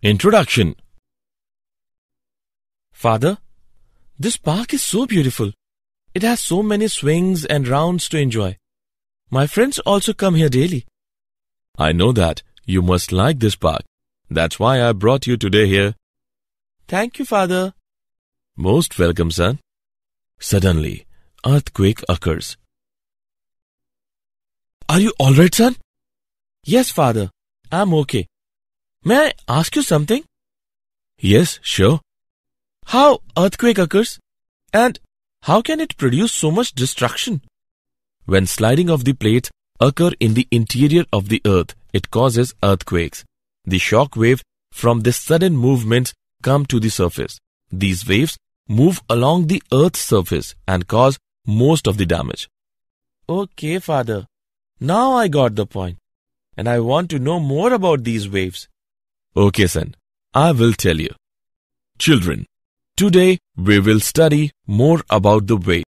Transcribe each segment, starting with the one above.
Introduction. Father, this park is so beautiful. It has so many swings and rounds to enjoy. My friends also come here daily. I know that. You must like this park. That's why I brought you today here. Thank you, Father. Most welcome, son. Suddenly, earthquake occurs. Are you all right, son? Yes, Father. I'm okay. May I ask you something? Yes, sure. How earthquake occurs? And how can it produce so much destruction? When sliding of the plates occur in the interior of the earth, it causes earthquakes. The shock wave from this sudden movement come to the surface. These waves move along the earth's surface and cause most of the damage. Okay, Father. Now I got the point. And I want to know more about these waves. Okay, son. I will tell you. Children, today we will study more about the wave.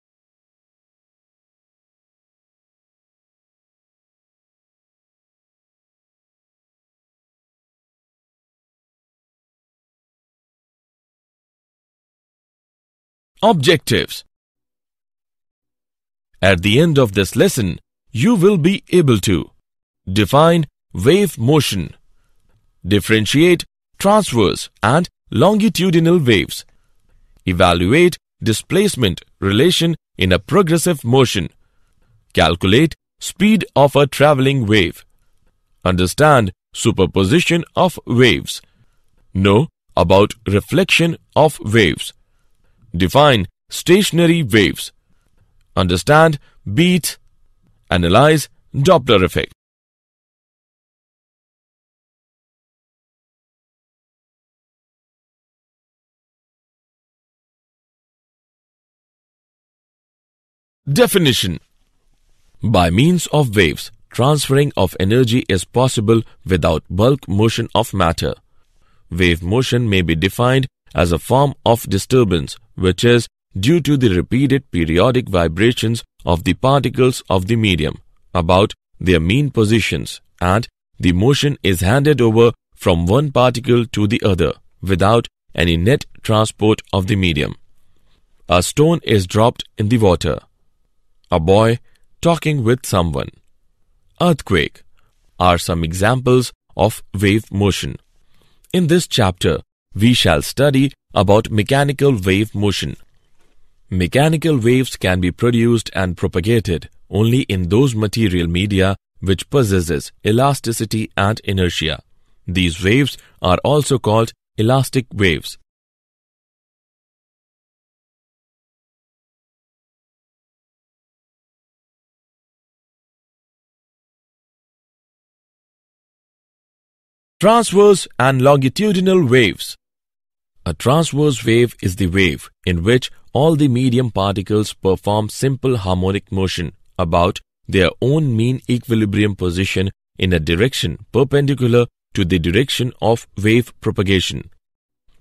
Objectives. At the end of this lesson, you will be able to define wave motion, differentiate transverse and longitudinal waves, evaluate displacement relation in a progressive motion, calculate speed of a traveling wave, understand superposition of waves, know about reflection of waves, define stationary waves, understand beats, analyze Doppler effect. Definition. By means of waves, transferring of energy is possible without bulk motion of matter. Wave motion may be defined as a form of disturbance which is due to the repeated periodic vibrations of the particles of the medium about their mean positions, and the motion is handed over from one particle to the other without any net transport of the medium. A stone is dropped in the water. A boy talking with someone. Earthquake are some examples of wave motion. In this chapter, we shall study about mechanical wave motion. Mechanical waves can be produced and propagated only in those material media which possesses elasticity and inertia. These waves are also called elastic waves. Transverse and longitudinal waves. A transverse wave is the wave in which all the medium particles perform simple harmonic motion about their own mean equilibrium position in a direction perpendicular to the direction of wave propagation.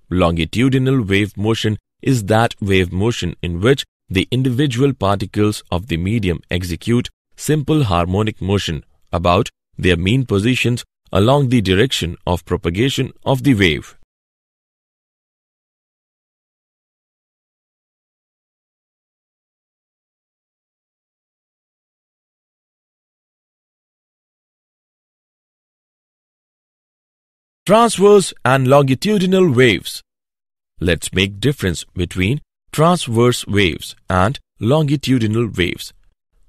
Longitudinal wave motion is that wave motion in which the individual particles of the medium execute simple harmonic motion about their mean positions along the direction of propagation of the wave. Transverse and longitudinal waves. Let's make difference between transverse waves and longitudinal waves.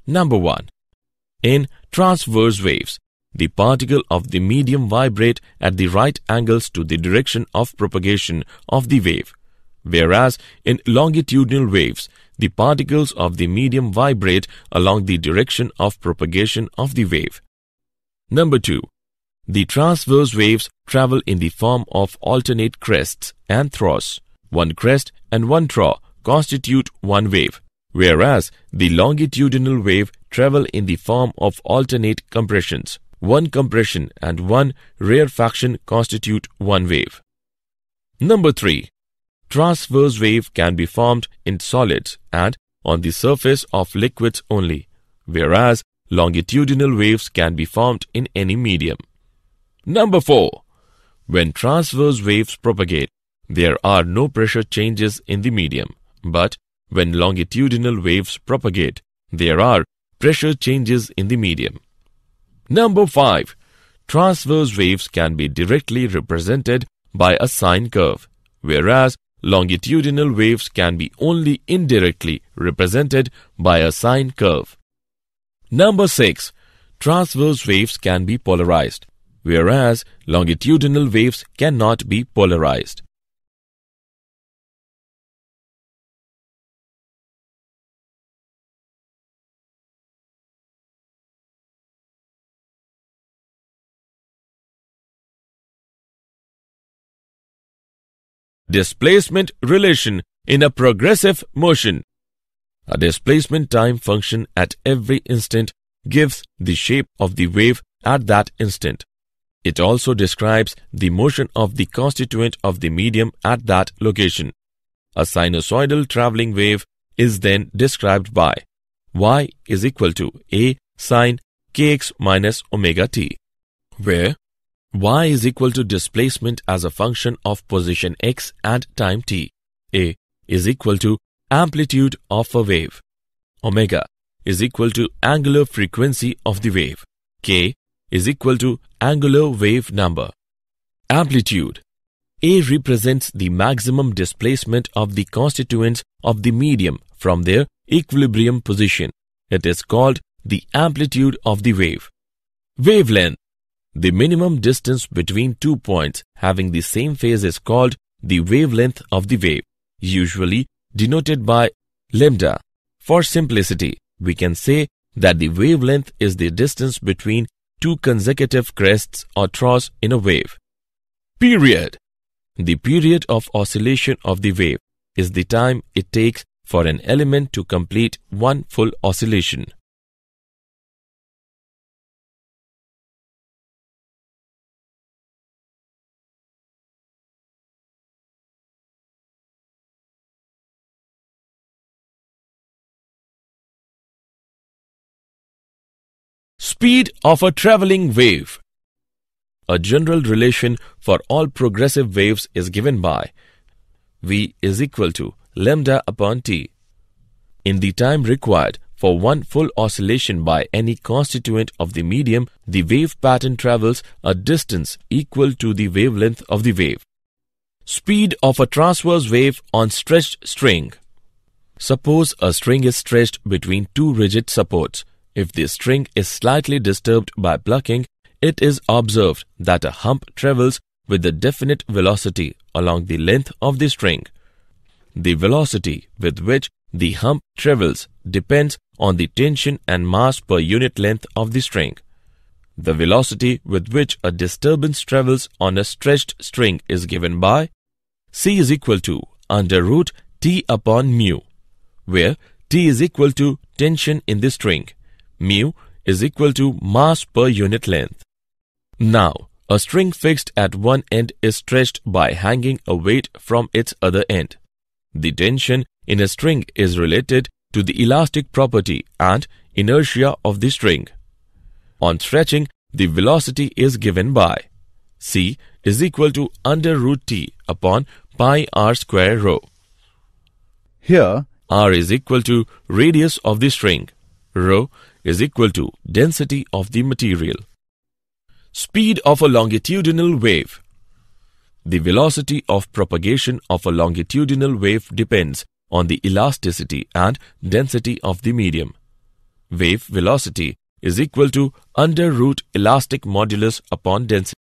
Number 1. In transverse waves, the particle of the medium vibrate at the right angles to the direction of propagation of the wave, whereas in longitudinal waves, the particles of the medium vibrate along the direction of propagation of the wave. Number 2. The transverse waves travel in the form of alternate crests and troughs. One crest and one trough constitute one wave, whereas the longitudinal wave travel in the form of alternate compressions. One compression and one rarefaction constitute one wave. Number 3. Transverse wave can be formed in solids and on the surface of liquids only, whereas longitudinal waves can be formed in any medium. Number 4. When transverse waves propagate, there are no pressure changes in the medium, but when longitudinal waves propagate, there are pressure changes in the medium. Number 5. Transverse waves can be directly represented by a sine curve, whereas longitudinal waves can be only indirectly represented by a sine curve. Number 6. Transverse waves can be polarized, whereas longitudinal waves cannot be polarized. Displacement relation in a progressive motion. A displacement time function at every instant gives the shape of the wave at that instant. It also describes the motion of the constituent of the medium at that location. A sinusoidal traveling wave is then described by y is equal to a sine kx minus omega t, where y is equal to displacement as a function of position x and time t. A is equal to amplitude of a wave. Omega is equal to angular frequency of the wave. K is equal to angular wave number. Amplitude. A represents the maximum displacement of the constituents of the medium from their equilibrium position. It is called the amplitude of the wave. Wavelength. The minimum distance between 2 points having the same phase is called the wavelength of the wave, usually denoted by lambda. For simplicity, we can say that the wavelength is the distance between two consecutive crests or troughs in a wave. Period. The period of oscillation of the wave is the time it takes for an element to complete one full oscillation. Speed of a traveling wave. A general relation for all progressive waves is given by v is equal to lambda upon t. In the time required for one full oscillation by any constituent of the medium, the wave pattern travels a distance equal to the wavelength of the wave. Speed of a transverse wave on stretched string. Suppose a string is stretched between two rigid supports. If the string is slightly disturbed by plucking, it is observed that a hump travels with a definite velocity along the length of the string. The velocity with which the hump travels depends on the tension and mass per unit length of the string. The velocity with which a disturbance travels on a stretched string is given by C is equal to under root T upon mu, where T is equal to tension in the string. Mu is equal to mass per unit length. Now, a string fixed at one end is stretched by hanging a weight from its other end. The tension in a string is related to the elastic property and inertia of the string. On stretching, the velocity is given by C is equal to under root T upon pi r square rho. Here, R is equal to radius of the string. Rho is equal to density of the material. Speed of a longitudinal wave. The velocity of propagation of a longitudinal wave depends on the elasticity and density of the medium. Wave velocity is equal to under root elastic modulus upon density.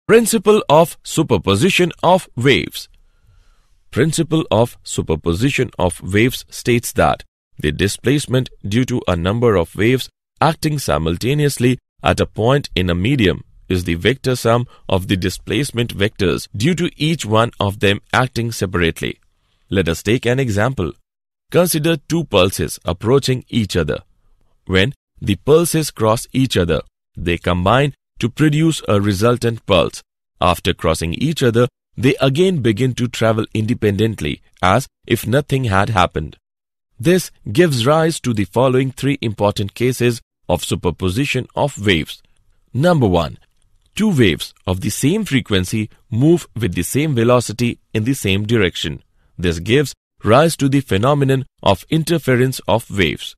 Principle of superposition of waves. Principle of superposition of waves states that the displacement due to a number of waves acting simultaneously at a point in a medium is the vector sum of the displacement vectors due to each one of them acting separately. Let us take an example. Consider two pulses approaching each other. When the pulses cross each other, they combine to produce a resultant pulse. After crossing each other, they again begin to travel independently as if nothing had happened. This gives rise to the following three important cases of superposition of waves. Number 1. Two waves of the same frequency move with the same velocity in the same direction. This gives rise to the phenomenon of interference of waves.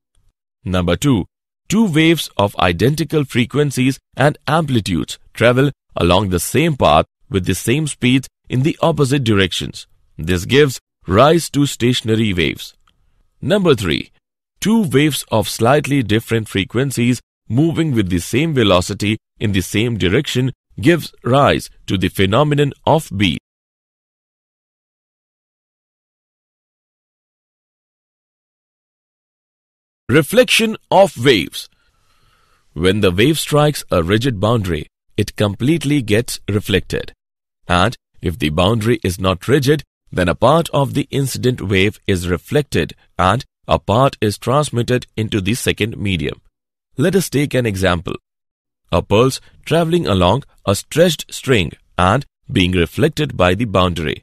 Number 2. Two waves of identical frequencies and amplitudes travel along the same path with the same speeds in the opposite directions. This gives rise to stationary waves. Number 3. Two waves of slightly different frequencies moving with the same velocity in the same direction gives rise to the phenomenon of beat. Reflection of waves. When the wave strikes a rigid boundary, it completely gets reflected. And if the boundary is not rigid, then a part of the incident wave is reflected and a part is transmitted into the second medium. Let us take an example. A pulse traveling along a stretched string and being reflected by the boundary.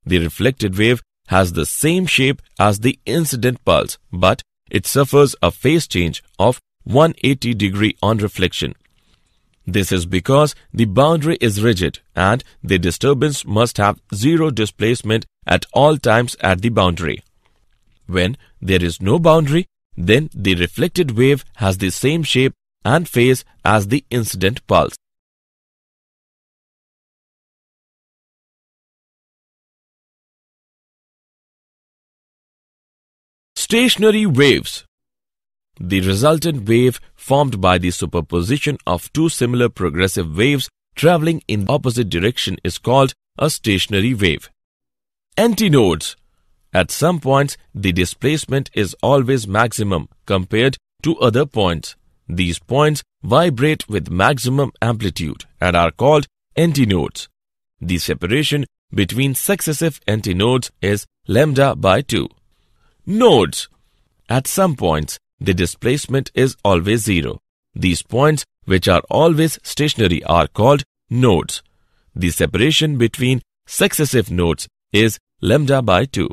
The reflected wave has the same shape as the incident pulse, but it suffers a phase change of 180 degree on reflection. This is because the boundary is rigid and the disturbance must have zero displacement at all times at the boundary. When there is no boundary, then the reflected wave has the same shape and phase as the incident pulse. Stationary waves. The resultant wave formed by the superposition of two similar progressive waves traveling in the opposite direction is called a stationary wave. Antinodes. At some points, the displacement is always maximum compared to other points. These points vibrate with maximum amplitude and are called antinodes. The separation between successive antinodes is lambda by 2. Nodes. At some points, the displacement is always zero. These points, which are always stationary, are called nodes. The separation between successive nodes is lambda by 2.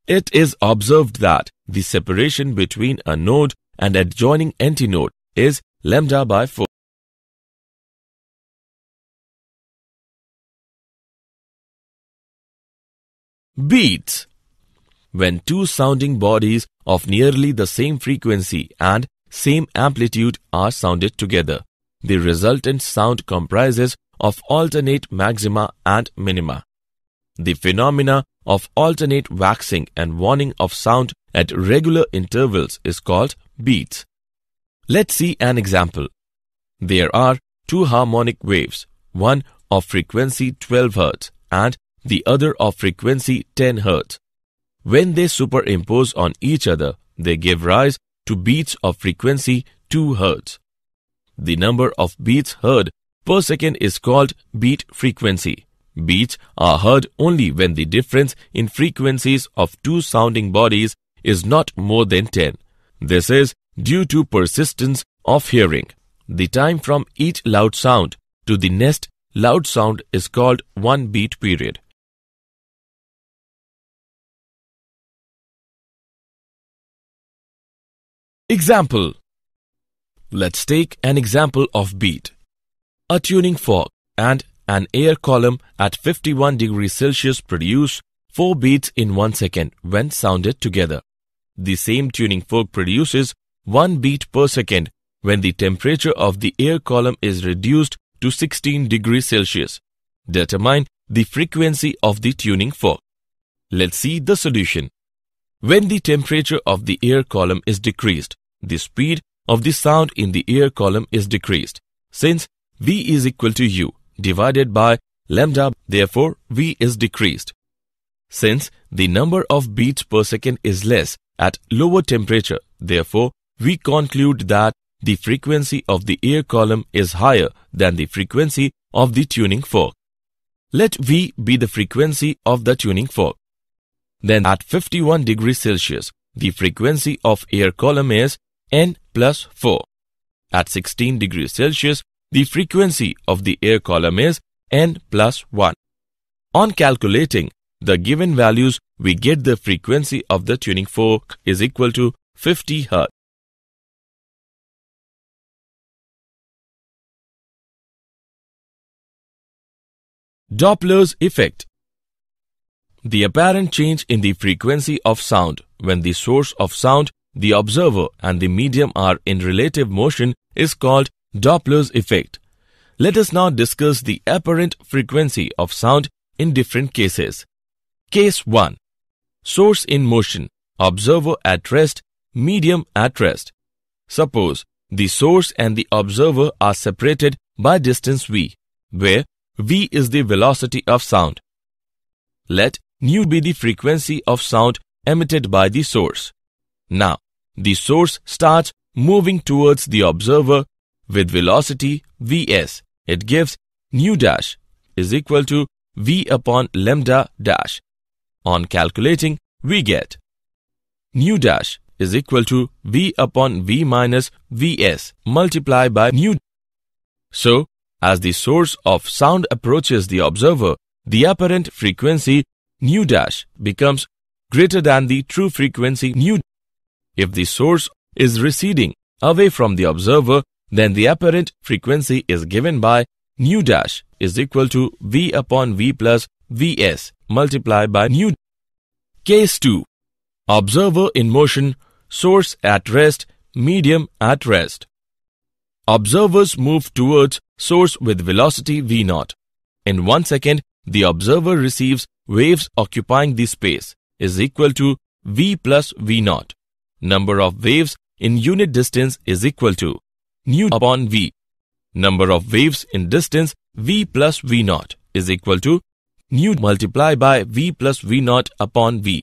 It is observed that the separation between a node and adjoining antinode is lambda by 4. Beats. When two sounding bodies of nearly the same frequency and same amplitude are sounded together, the resultant sound comprises of alternate maxima and minima. The phenomena of alternate waxing and waning of sound at regular intervals is called beats. Let's see an example. There are two harmonic waves, one of frequency 12 Hz and the other of frequency 10 Hz. When they superimpose on each other, they give rise to beats of frequency 2 Hz. The number of beats heard per second is called beat frequency. Beats are heard only when the difference in frequencies of two sounding bodies is not more than 10. This is due to persistence of hearing. The time from each loud sound to the next loud sound is called one beat period. Example. Let's take an example of beat. A tuning fork and an air column at 51 degrees Celsius produce 4 beats in 1 second when sounded together. The same tuning fork produces 1 beat per second when the temperature of the air column is reduced to 16 degrees Celsius. Determine the frequency of the tuning fork. Let's see the solution. When the temperature of the air column is decreased, the speed of the sound in the air column is decreased. Since V is equal to U divided by lambda, therefore V is decreased. Since the number of beats per second is less at lower temperature, therefore we conclude that the frequency of the air column is higher than the frequency of the tuning fork. Let V be the frequency of the tuning fork. Then at 51 degrees Celsius, the frequency of air column is N plus 4. At 16 degrees Celsius, the frequency of the air column is N plus 1. On calculating the given values, we get the frequency of the tuning fork is equal to 50 Hz. Doppler's effect. The apparent change in the frequency of sound when the source of sound, the observer, and the medium are in relative motion is called Doppler's effect. Let us now discuss the apparent frequency of sound in different cases. Case 1. Source in motion, observer at rest, medium at rest. Suppose the source and the observer are separated by distance v, where v is the velocity of sound. Let nu be the frequency of sound emitted by the source. Now, the source starts moving towards the observer with velocity vs. It gives nu dash is equal to v upon lambda dash. On calculating, we get nu dash is equal to v upon v minus vs multiplied by nu. So, as the source of sound approaches the observer, the apparent frequency nu dash becomes greater than the true frequency nu. If the source is receding away from the observer, then the apparent frequency is given by nu dash is equal to v upon v plus vs multiplied by nu. Case 2. Observer in motion, source at rest, medium at rest. Observers move towards source with velocity v0. In 1 second, the observer receives waves occupying the space is equal to v plus v0. Number of waves in unit distance is equal to nu upon v. Number of waves in distance v plus v0 is equal to nu multiplied by v plus v0 upon v.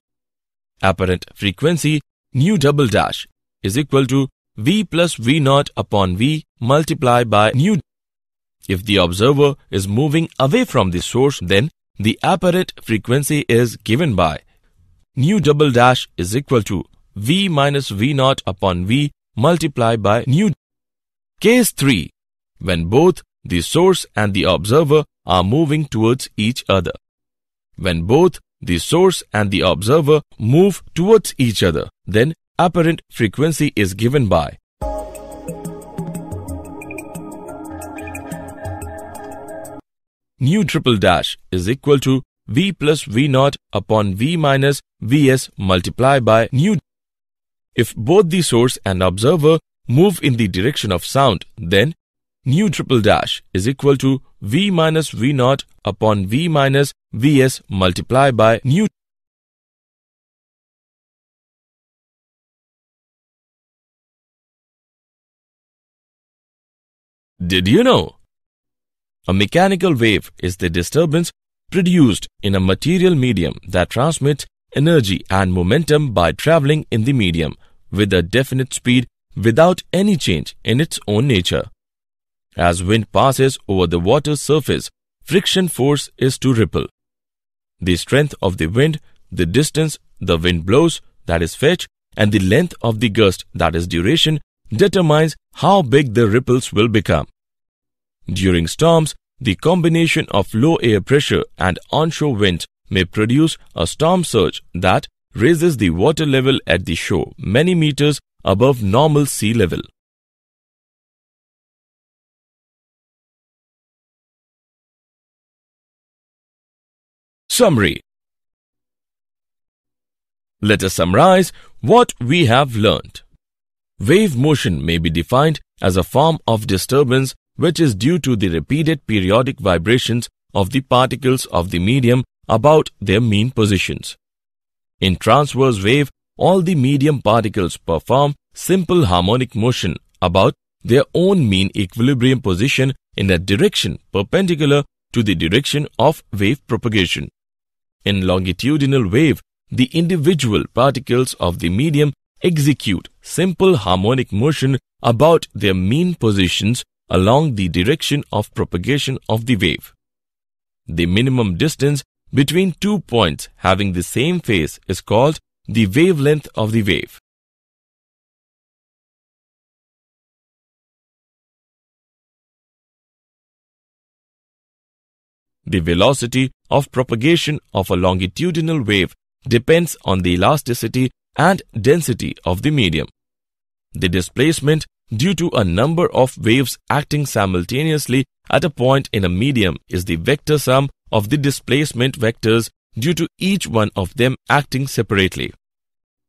Apparent frequency nu double dash is equal to v plus v0 upon v multiplied by nu. If the observer is moving away from the source, then the apparent frequency is given by nu double dash is equal to v minus v0 upon v multiplied by nu. Case 3. When both the source and the observer are moving towards each other. When both the source and the observer move towards each other, then apparent frequency is given by nu triple dash is equal to v plus v0 upon v minus vs multiplied by nu. If both the source and observer move in the direction of sound, then nu triple dash is equal to v minus v0 upon v minus vs multiplied by nu. Did you know? A mechanical wave is the disturbance produced in a material medium that transmits energy and momentum by traveling in the medium with a definite speed without any change in its own nature. As wind passes over the water's surface, friction force is to ripple. The strength of the wind, the distance the wind blows, that is fetch, and the length of the gust, that is duration, determines how big the ripples will become. During storms, the combination of low air pressure and onshore winds may produce a storm surge that raises the water level at the shore many meters above normal sea level. Summary. Let us summarize what we have learned. Wave motion may be defined as a form of disturbance which is due to the repeated periodic vibrations of the particles of the medium about their mean positions. In transverse wave, all the medium particles perform simple harmonic motion about their own mean equilibrium position in a direction perpendicular to the direction of wave propagation. In longitudinal wave, the individual particles of the medium execute simple harmonic motion about their mean positions along the direction of propagation of the wave. The minimum distance between 2 points having the same phase is called the wavelength of the wave. The velocity of propagation of a longitudinal wave depends on the elasticity and density of the medium. The displacement due to a number of waves acting simultaneously at a point in a medium is the vector sum of the displacement vectors due to each one of them acting separately.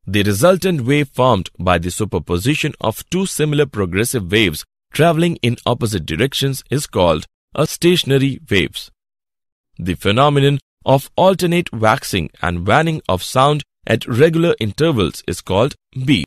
The resultant wave formed by the superposition of two similar progressive waves traveling in opposite directions is called a stationary waves. The phenomenon of alternate waxing and waning of sound at regular intervals is called beat.